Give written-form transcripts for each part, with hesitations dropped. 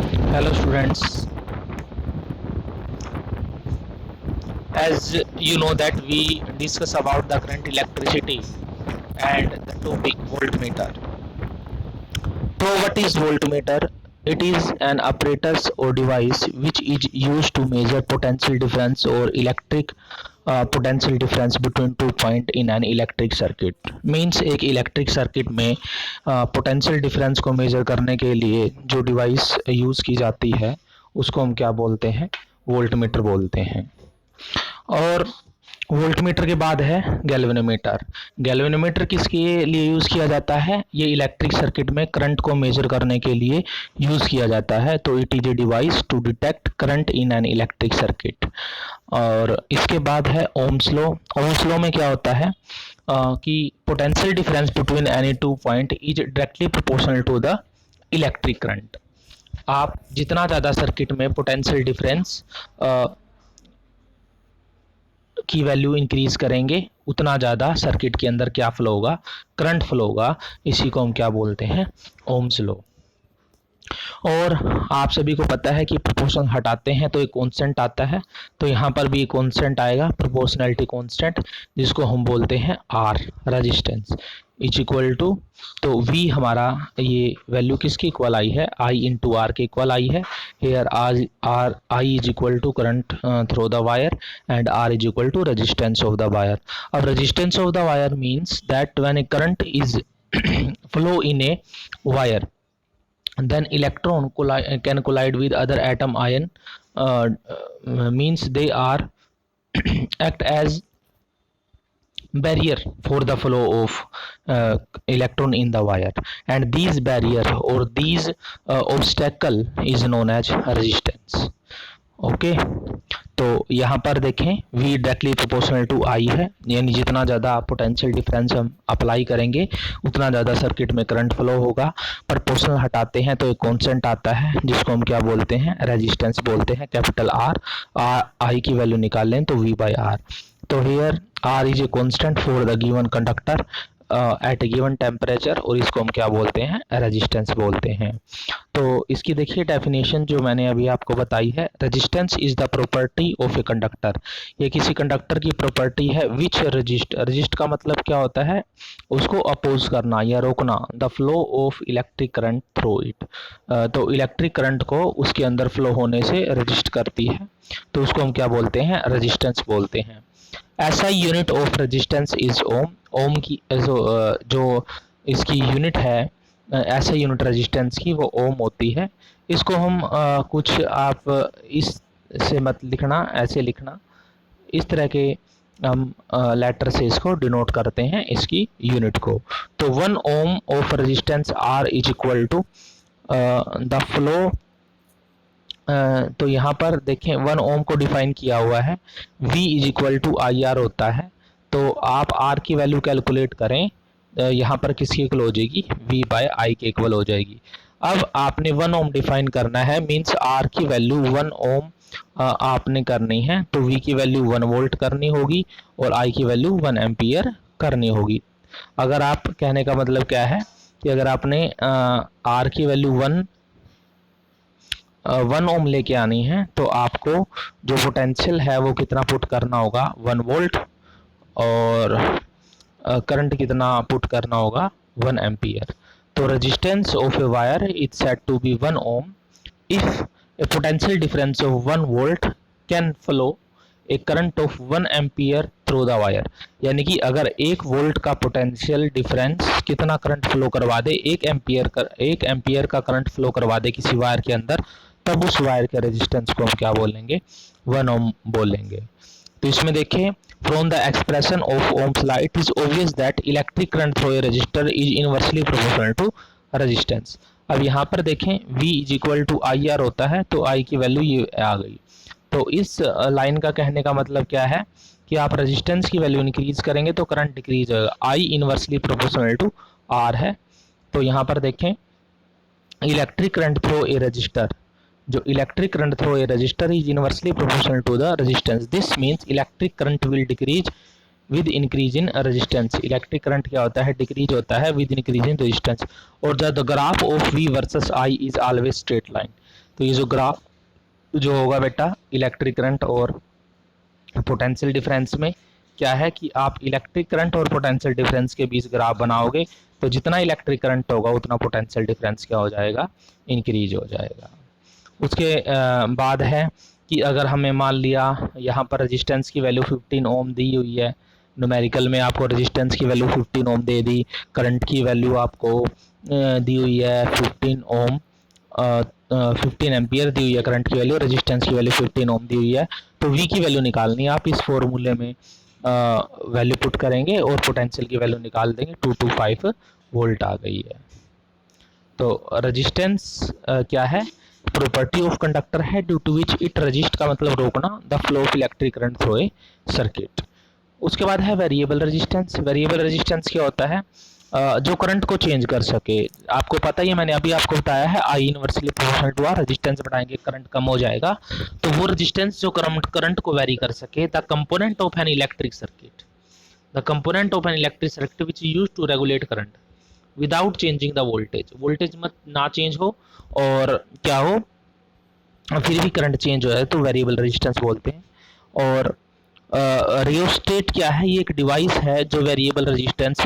Hello students, as you know that we discuss about the current electricity and the topic voltmeter. So what is voltmeter? It is an apparatus or device which is used to measure potential difference or electric potential difference between 2 point in an electric circuit. Means एक electric circuit में potential difference को measure करने के लिए जो device use की जाती है उसको हम क्या बोलते हैं? वोल्टमीटर बोलते हैं। और वोल्टमीटर के बाद है गैल्वेनोमीटर। गैल्वेनोमीटर किसके लिए यूज़ किया जाता है? ये इलेक्ट्रिक सर्किट में करंट को मेजर करने के लिए यूज़ किया जाता है। तो it is a device to detect current in an electric circuit. और इसके बाद है ओम्स लॉ। ओम्स लॉ में क्या होता है कि potential difference between any 2 point is directly proportional to the electric current. आप जितना ज़्यादा सर्किट में पोटेंशियल डिफरेंस की वैल्यू इंक्रीज करेंगे उतना ज़्यादा सर्किट के अंदर क्या फ्लो होगा? करंट फ्लो होगा। इसी को हम क्या बोलते हैं? Ohm's law. और आप सभी को पता है कि प्रोपोर्शन हटाते हैं तो एक कांस्टेंट आता है, तो यहाँ पर भी एक कांस्टेंट आएगा, प्रोपोर्शनैलिटी कांस्टेंट, जिसको हम बोलते हैं R, resistance is equal to, तो V हमारा ये वैल्यू किसकी इक्वल आई है? I इंटू आर के इक्वल आई है। Here R I is equal to current through the wire and R is equal to resistance of the wire. अब resistance of the wire means that when a current is flow in a wire, then electron can collide with other atom ion, means they are act as barrier for the flow of electron in the wire, and these barrier or these obstacle is known as resistance. Okay तो यहाँ पर देखें V directly proportional to I है, यानी जितना ज़्यादा potential difference हम apply करेंगे उतना ज़्यादा सर्किट में करंट फ्लो होगा। प्रोपोर्शनल हटाते हैं तो एक कांस्टेंट आता है जिसको हम क्या बोलते हैं? रेजिस्टेंस बोलते हैं, कैपिटल R। I की वैल्यू निकाल लें तो V बाई R। तो here R is a constant for the given conductor at A given temperature, और इसको हम क्या बोलते हैं? रेजिस्टेंस बोलते हैं। तो इसकी देखिए डेफिनेशन जो मैंने अभी आपको बताई है, resistance is the property of a conductor. ये किसी कंडक्टर की प्रॉपर्टी है विच रजिस्ट का मतलब क्या होता है? उसको अपोज करना या रोकना, the flow of electric current through it. तो इलेक्ट्रिक करंट को उसके अंदर फ्लो होने से रजिस्ट करती है, तो उसको हम क्या बोलते हैं? रेजिस्टेंस बोलते हैं। ऐसा यूनिट ऑफ रेजिस्टेंस इज ओम। ओम की जो इसकी यूनिट है, ऐसे यूनिट रेजिस्टेंस की, वो ओम होती है। इसको हम कुछ आप इस से मत लिखना, ऐसे लिखना, इस तरह के हम लेटर से इसको डिनोट करते हैं इसकी यूनिट को। तो 1 ohm of resistance R is equal to the flow. तो यहाँ पर देखें 1 ओम को डिफाइन किया हुआ है, V is equal to I R होता है। तो आप R की वैल्यू कैलकुलेट करें, यहाँ पर किसकी इक्वल हो जाएगी? V बाय I के इक्वल हो जाएगी। अब आपने 1 ओम डिफाइन करना है, मीन्स R की वैल्यू 1 ओम आपने करनी है, तो V की वैल्यू 1 वोल्ट करनी होगी और I की वैल्यू 1 एम्पियर करनी होगी। अगर आप, कहने का मतलब क्या है कि अगर आपने R की वैल्यू 1 ओम लेके आनी है तो आपको जो पोटेंशियल है वो कितना पुट करना होगा? 1 वोल्ट, और करंट कितना पुट करना होगा? 1 एम्पियर। तो resistance of a wire is said to be 1 ohm if a potential difference of 1 volt can flow a current of 1 ampere through the wire. यानी कि अगर 1 वोल्ट का पोटेंशियल डिफरेंस कितना करंट फ्लो करवा दे? 1 एम्पियर का current flow करवा दे किसी वायर के अंदर, तब उस वायर के रेजिस्टेंस को हम क्या बोलेंगे? 1 ओम बोलेंगे। तो इसमें देखें, from the expression of Ohm's law it is obvious that electric current through a resistor is inversely proportional to resistance. अब यहाँ पर देखें V is equal to I R होता है, तो I की वैल्यू ये आ गई। तो इस लाइन का कहने का मतलब क्या है कि आप रेजिस्टेंस की वैल्यू इंक्रीज करेंगे तो करंट डिक्रीज होगा। I inversely proportional to R है। तो यहाँ पर देखें, electric current through a resistor, जो electric current through a resistor is inversely proportional to the resistance. This means electric current will decrease with increase in resistance. Electric current क्या होता है, decrease होता है विद इंक्रीज इन रेजिस्टेंस। और the graph of V versus I is always straight line. तो ये जो graph जो होगा बेटा इलेक्ट्रिक करंट और पोटेंशियल डिफरेंस में क्या है कि आप इलेक्ट्रिक करंट और पोटेंशियल डिफरेंस के बीच ग्राफ बनाओगे तो जितना इलेक्ट्रिक करंट होगा उतना पोटेंशियल डिफरेंस क्या हो जाएगा, इंक्रीज हो जाएगा। उसके बाद है कि अगर हमें मान लिया यहाँ पर रेजिस्टेंस की वैल्यू 15 ओम दी हुई है, न्यूमेरिकल में आपको रेजिस्टेंस की वैल्यू 15 ओम दे दी, करंट की वैल्यू आपको दी हुई है 15 ओम, 15 एम्पियर दी हुई है करंट की वैल्यू, रेजिस्टेंस की वैल्यू 15 ओम दी हुई है। तो V की वैल्यू निकालनी है, आप इस फॉर्मूले में वैल्यू पुट करेंगे और पोटेंशियल की वैल्यू निकाल देंगे, 225 वोल्ट आ गई है। तो रेजिस्टेंस क्या है, प्रॉपर्टी ऑफ कंडक्टर है due to which it resist का मतलब रोकना the flow of electric current through a circuit. उसके बाद है वेरिएबल रेजिस्टेंस। वेरिएबल रेजिस्टेंस क्या होता है, जो करंट को चेंज कर सके। आपको पता ही है, मैंने अभी आपको बताया है I inversely proportional to R, resistance बढ़ाएंगे करंट कम हो जाएगा। तो वो रेजिस्टेंस जो करंट को वेरी कर सके, the component of an electric circuit, the component of an electric circuit which is used to regulate current without changing the voltage. Voltage मत ना चेंज हो और क्या हो फिर भी करंट चेंज हो जाए तो वेरिएबल रेजिस्टेंस बोलते हैं। और रियोस्टेट क्या है, ये एक डिवाइस है जो वेरिएबल रेजिस्टेंस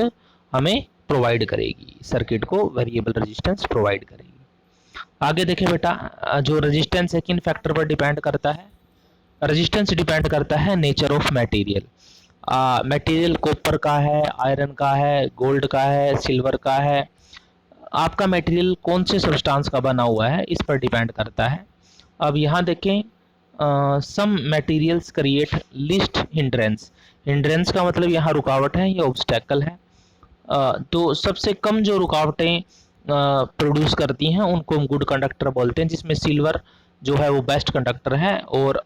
हमें प्रोवाइड करेगी, सर्किट को वेरिएबल रेजिस्टेंस प्रोवाइड करेगी। आगे देखें बेटा, जो रेजिस्टेंस है किन फैक्टर पर डिपेंड करता है, रेजिस्टेंस डिपेंड करता है nature of material. Material copper का है, आयरन का है, गोल्ड का है, सिल्वर का है, आपका मटेरियल कौन से सब्सटेंस का बना हुआ है इस पर डिपेंड करता है। अब यहाँ देखें, some materials create least hindrance. Hindrance का मतलब यहाँ रुकावट है, ये ऑब्स्टेकल है। तो सबसे कम जो रुकावटें प्रोड्यूस करती हैं उनको हम गुड कंडक्टर बोलते हैं, जिसमें सिल्वर जो है वो बेस्ट कंडक्टर है और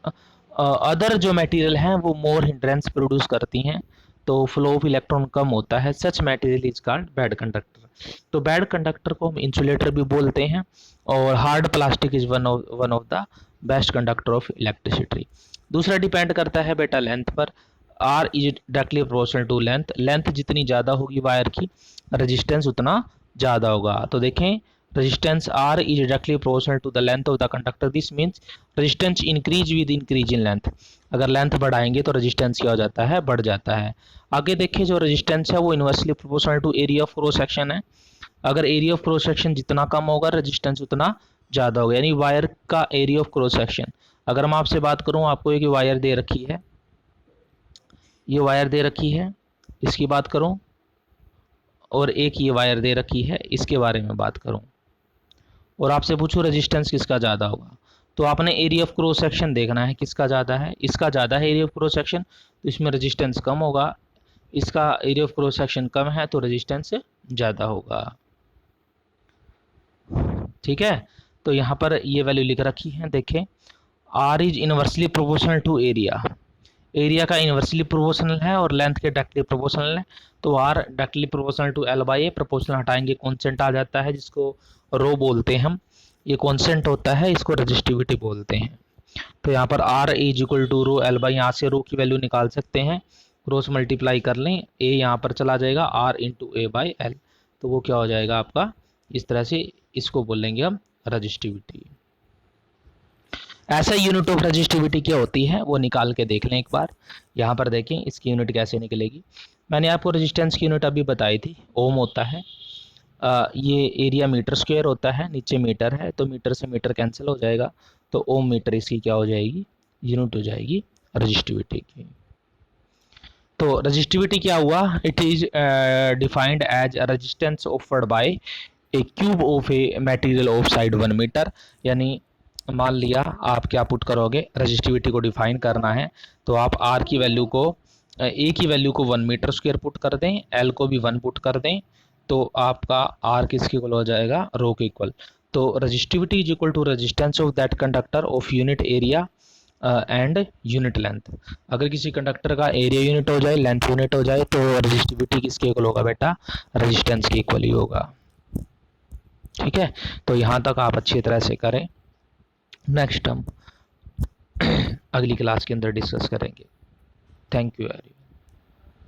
अदर जो मटेरियल हैं वो मोर हिंड्रेंस प्रोड्यूस करती हैं, तो फ्लो ऑफ इलेक्ट्रॉन कम होता है। Such material is called bad conductor. तो बैड कंडक्टर को हम इंसुलेटर भी बोलते हैं और hard plastic is one of the best conductor of electricity. दूसरा डिपेंड करता है बेटा लेंथ पर। R is directly proportional to length. Length जितनी ज़्यादा होगी वायर की, रेजिस्टेंस उतना ज़्यादा होगा। तो देखें, resistance R is directly proportional to the length of the conductor. This means resistance increase with increase in length. अगर लेंथ बढ़ाएंगे तो रेजिस्टेंस क्या हो जाता है, बढ़ जाता है। आगे देखिए, जो रेजिस्टेंस है वो inversely proportional to area of cross section है। अगर एरिया ऑफ क्रॉस सेक्शन जितना कम होगा रेजिस्टेंस उतना ज़्यादा होगा, यानी वायर का एरिया ऑफ क्रॉस सेक्शन। अगर मैं आपसे बात करूँ, आपको एक वायर दे रखी है, ये वायर दे रखी है, इसकी बात करूं, और एक ये वायर दे रखी है, इसके बारे में बात करूं, और आपसे पूछूं रेजिस्टेंस किसका ज़्यादा होगा, तो आपने एरिया ऑफ क्रॉस सेक्शन देखना है किसका ज़्यादा है। इसका ज़्यादा है एरिया ऑफ क्रॉस सेक्शन, तो इसमें रेजिस्टेंस कम होगा। इसका एरिया ऑफ क्रॉस सेक्शन कम है तो रेजिस्टेंस ज़्यादा होगा। ठीक है, तो यहाँ पर ये वैल्यू लिख रखी है, देखें, R is inversely proportional to area. Area का इनवर्सली प्रोपोर्शनल है और लेंथ के डायरेक्टली प्रोपोर्शनल है, तो R directly proportional to L by A. Proportional हटाएंगे कॉन्स्टेंट आ जाता है जिसको रो बोलते हैं हम, ये कॉन्स्टेंट होता है, इसको रेजिस्टिविटी बोलते हैं। तो यहाँ पर R is equal to rho L by, यहाँ से रो की वैल्यू निकाल सकते हैं, क्रॉस मल्टीप्लाई कर लें, ए यहाँ पर चला जाएगा R into A by L, तो वो क्या हो जाएगा आपका, इस तरह से इसको बोलेंगे हम रेजिस्टिविटी। ऐसा यूनिट ऑफ रेजिस्टिविटी क्या होती है वो निकाल के देख लें एक बार। यहाँ पर देखें इसकी यूनिट कैसे निकलेगी। मैंने आपको रेजिस्टेंस की यूनिट अभी बताई थी, ओम होता है। ये एरिया मीटर स्क्वायर होता है, नीचे मीटर है तो मीटर से मीटर कैंसिल हो जाएगा, तो ओम मीटर इसकी क्या हो जाएगी, यूनिट हो जाएगी रेजिस्टिविटी की। तो रेजिस्टिविटी क्या हुआ, it is defined as resistance offered by a cube of a material of side 1 metre. यानी मान लिया आप क्या पुट करोगे, रेजिस्टिविटी को डिफाइन करना है तो आप आर की वैल्यू को, ए की वैल्यू को 1 मीटर स्क्वायर पुट कर दें, एल को भी 1 पुट कर दें, तो आपका आर किसके इक्वल हो जाएगा, रो के इक्वल। तो resistivity is equal to resistance of that conductor of unit area and unit length. अगर किसी कंडक्टर का एरिया यूनिट हो जाए, लेंथ यूनिट हो जाए, तो रेजिस्टिविटी किसके इक्वल होगा बेटा, रेजिस्टेंस के इक्वल ही होगा। ठीक है, तो यहाँ तक आप अच्छी तरह से करें। नेक्स्ट हम अगली क्लास के अंदर डिस्कस करेंगे। Thank you very much.